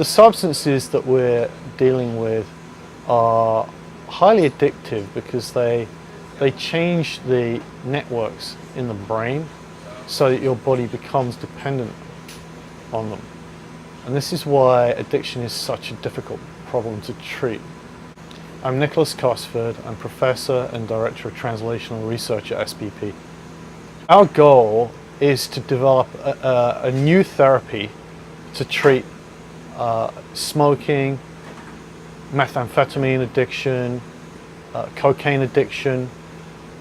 The substances that we're dealing with are highly addictive because they change the networks in the brain so that your body becomes dependent on them. And this is why addiction is such a difficult problem to treat. I'm Nicholas Cosford. I'm Professor and Director of Translational Research at SPP. Our goal is to develop a new therapy to treat smoking, methamphetamine addiction, cocaine addiction,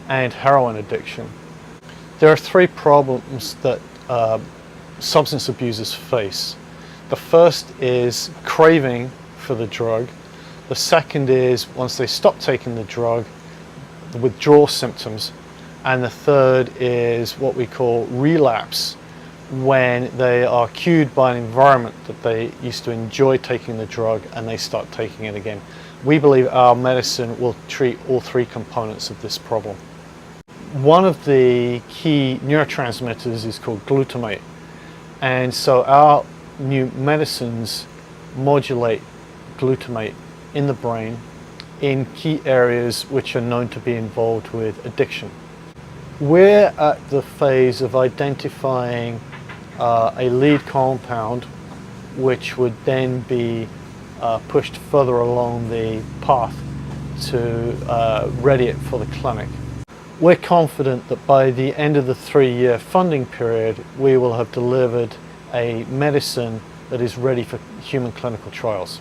and heroin addiction. There are three problems that substance abusers face. The first is craving for the drug. The second is, once they stop taking the drug, the withdrawal symptoms. And the third is what we call relapse, when they are cued by an environment that they used to enjoy taking the drug and they start taking it again. We believe our medicine will treat all three components of this problem. One of the key neurotransmitters is called glutamate, and so our new medicines modulate glutamate in the brain in key areas which are known to be involved with addiction. We're at the phase of identifying a lead compound which would then be pushed further along the path to ready it for the clinic. We're confident that by the end of the 3-year funding period, we will have delivered a medicine that is ready for human clinical trials.